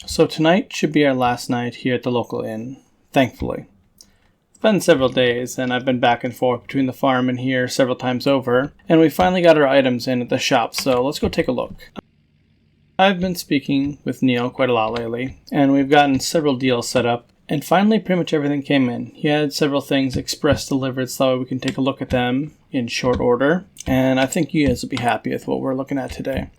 So tonight should be our last night here at the local inn, thankfully. It's been several days, and I've been back and forth between the farm and here several times over, and we finally got our items in at the shop, so let's go take a look. I've been speaking with Neil quite a lot lately, and we've gotten several deals set up, and finally pretty much everything came in. He had several things express delivered so we can take a look at them in short order, and I think you guys will be happy with what we're looking at today.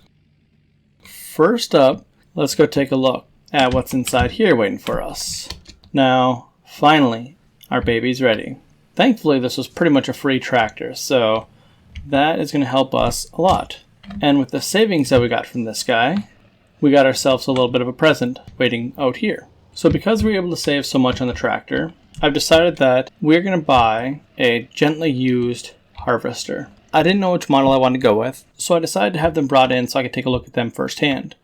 First up, let's go take a look at what's inside here waiting for us. Now, finally, our baby's ready. Thankfully, this was pretty much a free tractor, so that is going to help us a lot. And with the savings that we got from this guy, we got ourselves a little bit of a present waiting out here. So because we were able to save so much on the tractor, I've decided that we're going to buy a gently used harvester. I didn't know which model I wanted to go with, so I decided to have them brought in so I could take a look at them firsthand.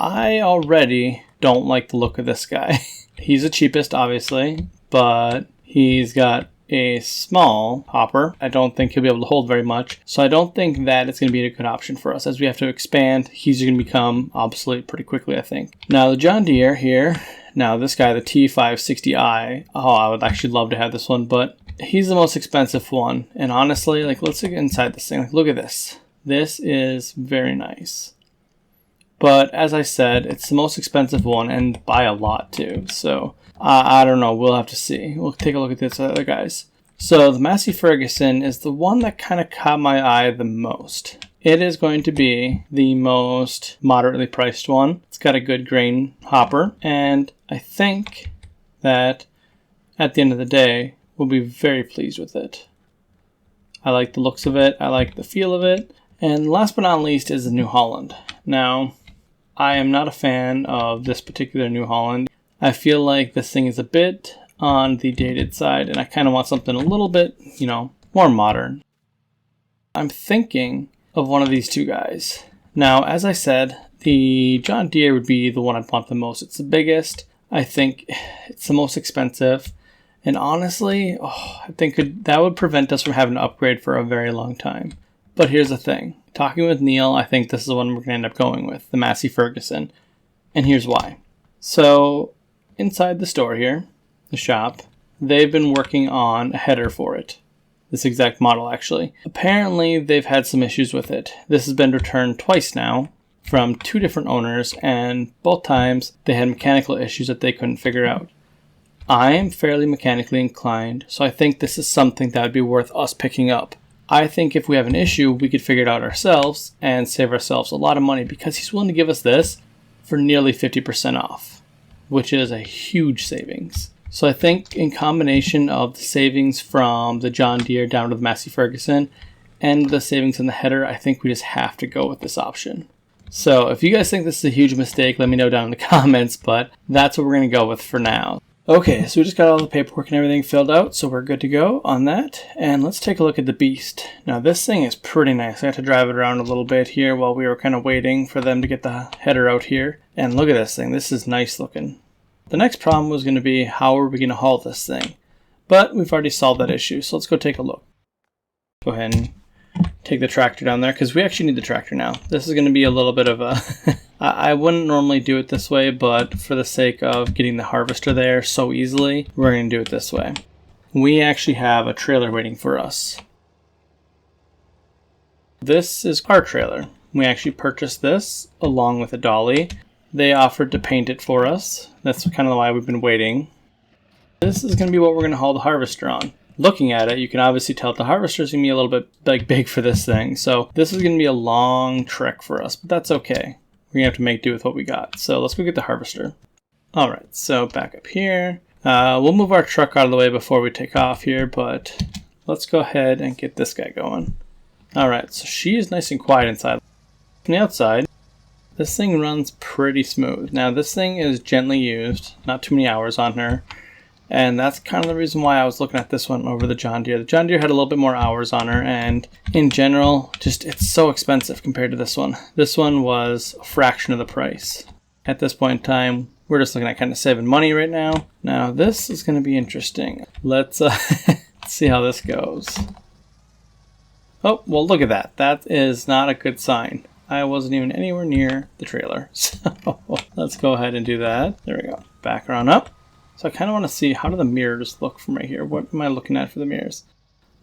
I already don't like the look of this guy. He's the cheapest, obviously, but he's got a small hopper. I don't think he'll be able to hold very much, so I don't think that it's going to be a good option for us. As we have to expand, he's going to become obsolete pretty quickly, I think. Now, the John Deere here, now this guy, the T560i, I would actually love to have this one, but he's the most expensive one. And honestly, let's look inside this thing. Look at this. This is very nice. But as I said, it's the most expensive one, and by a lot too. So I don't know. We'll have to see. We'll take a look at this other guys. So the Massey Ferguson is the one that kind of caught my eye the most. It is going to be the most moderately priced one. It's got a good grain hopper, and I think that at the end of the day, we'll be very pleased with it. I like the looks of it. I like the feel of it. And last but not least is the New Holland. Now, I am not a fan of this particular New Holland. I feel like this thing is a bit on the dated side, and I kind of want something a little bit, more modern. I'm thinking of one of these two guys. Now, as I said, the John Deere would be the one I'd want the most. It's the biggest. I think it's the most expensive. And honestly, I think that would prevent us from having to upgrade for a very long time. But here's the thing. Talking with Neil, I think this is the one we're going to end up going with, the Massey Ferguson. And here's why. So, inside the store here, the shop, they've been working on a header for it. This exact model, actually. Apparently, they've had some issues with it. This has been returned twice now from 2 different owners, and both times they had mechanical issues that they couldn't figure out. I am fairly mechanically inclined, so I think this is something that would be worth us picking up. I think if we have an issue, we could figure it out ourselves and save ourselves a lot of money because he's willing to give us this for nearly 50% off, which is a huge savings. So I think in combination of the savings from the John Deere down to the Massey Ferguson and the savings in the header, I think we just have to go with this option. So if you guys think this is a huge mistake, let me know down in the comments, but that's what we're going to go with for now. Okay, so we just got all the paperwork and everything filled out, so we're good to go on that. And let's take a look at the beast. Now this thing is pretty nice. I had to drive it around a little bit here while we were kind of waiting for them to get the header out here. And look at this thing. This is nice looking. The next problem was going to be how are we going to haul this thing? But we've already solved that issue, so let's go take a look. Go ahead and take the tractor down there because we actually need the tractor now. This is going to be a little bit of a... I wouldn't normally do it this way, but for the sake of getting the harvester there so easily, we're going to do it this way. We actually have a trailer waiting for us. This is our trailer. We actually purchased this along with a dolly. They offered to paint it for us. That's kind of why we've been waiting. This is going to be what we're going to haul the harvester on. Looking at it, you can obviously tell the harvester is going to be a little bit big for this thing. So this is going to be a long trek for us, but that's okay. We're going to have to make do with what we got. So let's go get the harvester. Alright, so back up here. We'll move our truck out of the way before we take off here, but let's go ahead and get this guy going. Alright, so she is nice and quiet inside. From the outside, this thing runs pretty smooth. Now this thing is gently used, not too many hours on her. And that's kind of the reason why I was looking at this one over the John Deere. The John Deere had a little bit more hours on her, and in general, just it's so expensive compared to this one. This one was a fraction of the price. At this point in time, we're just looking at kind of saving money right now. Now, this is going to be interesting. Let's see how this goes. Oh, well, look at that. That is not a good sign. I wasn't even anywhere near the trailer. So let's go ahead and do that. There we go. Back her on up. So I kind of want to see, how do the mirrors look from right here? What am I looking at for the mirrors?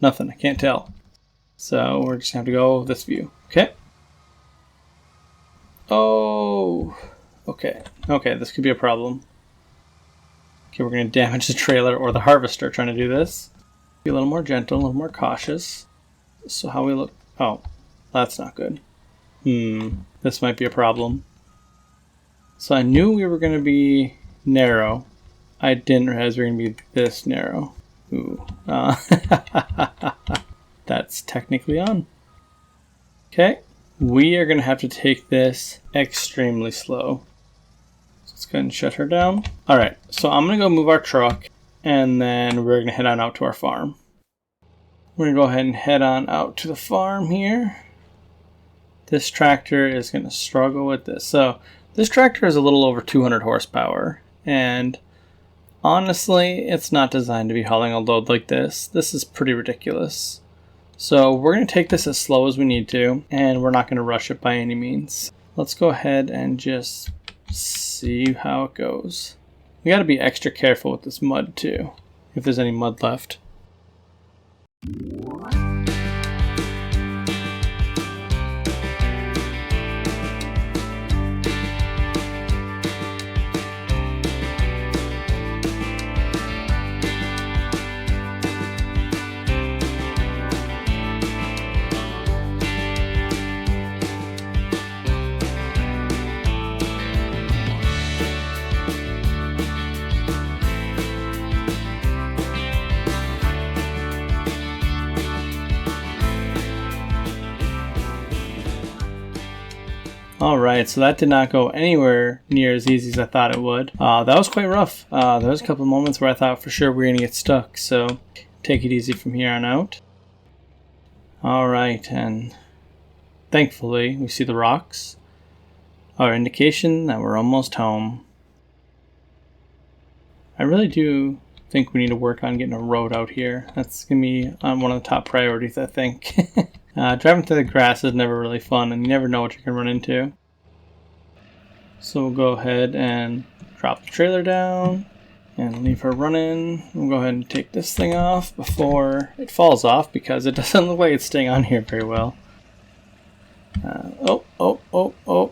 Nothing. I can't tell. So we're just going to have to go this view. Okay. Oh. Okay. Okay, this could be a problem. Okay, we're going to damage the trailer or the harvester trying to do this. Be a little more gentle, a little more cautious. So how we look... Oh, that's not good. This might be a problem. So I knew we were going to be narrow. I didn't realize we were going to be this narrow. Ooh. That's technically on. Okay. We are going to have to take this extremely slow. So let's go ahead and shut her down. Alright, so I'm going to go move our truck, and then we're going to head on out to our farm. We're going to go ahead and head on out to the farm here. This tractor is going to struggle with this. So this tractor is a little over 200 horsepower, and honestly, it's not designed to be hauling a load like this. This is pretty ridiculous. So we're going to take this as slow as we need to, and we're not going to rush it by any means. Let's go ahead and just see how it goes. We got to be extra careful with this mud too, if there's any mud left. Alright, so that did not go anywhere near as easy as I thought it would. That was quite rough. There was a couple of moments where I thought for sure we were going to get stuck, so take it easy from here on out. Alright, and thankfully we see the rocks. Our indication that we're almost home. I really do think we need to work on getting a road out here. That's going to be on one of the top priorities, I think. Driving through the grass is never really fun, and you never know what you can run into. So we'll go ahead and drop the trailer down and leave her running. We'll go ahead and take this thing off before it falls off, because it doesn't look like it's staying on here very well.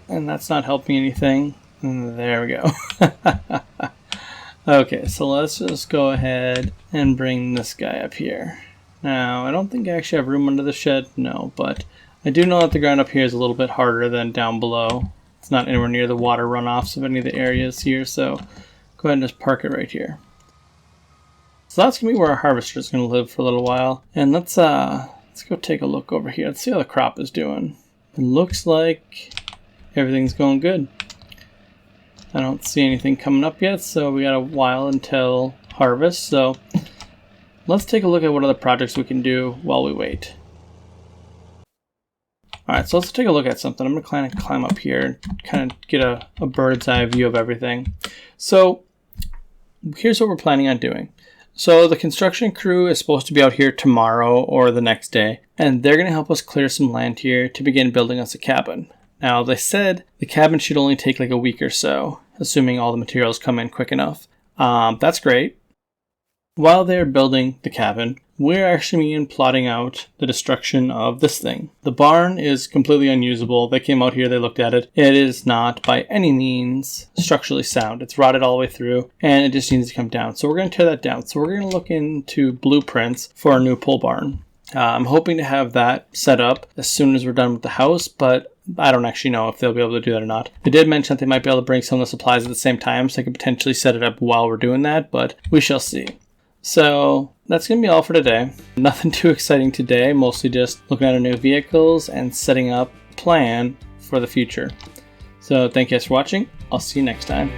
And that's not helping anything. And there we go. Okay, so let's just go ahead and bring this guy up here. Now, I don't think I actually have room under the shed, no, but I do know that the ground up here is a little bit harder than down below. It's not anywhere near the water runoffs of any of the areas here, so go ahead and just park it right here. So that's going to be where our harvester is going to live for a little while. And let's go take a look over here. Let's see how the crop is doing. It looks like everything's going good. I don't see anything coming up yet, so we got a while until harvest, so let's take a look at what other projects we can do while we wait. Alright, so let's take a look at something. I'm going to kind of climb up here and kind of get a bird's eye view of everything. So here's what we're planning on doing. So the construction crew is supposed to be out here tomorrow or the next day, and they're going to help us clear some land here to begin building us a cabin. Now, they said the cabin should only take like a week or so, assuming all the materials come in quick enough. That's great. While they're building the cabin, we're actually plotting out the destruction of this thing. The barn is completely unusable. They came out here, they looked at it. It is not by any means structurally sound. It's rotted all the way through, and it just needs to come down. So we're going to tear that down. So we're going to look into blueprints for our new pole barn. I'm hoping to have that set up as soon as we're done with the house, but I don't actually know if they'll be able to do that or not. They did mention that they might be able to bring some of the supplies at the same time, so I could potentially set it up while we're doing that, but we shall see. So that's going to be all for today. Nothing too exciting today, mostly just looking at our new vehicles and setting up a plan for the future. So thank you guys for watching. I'll see you next time.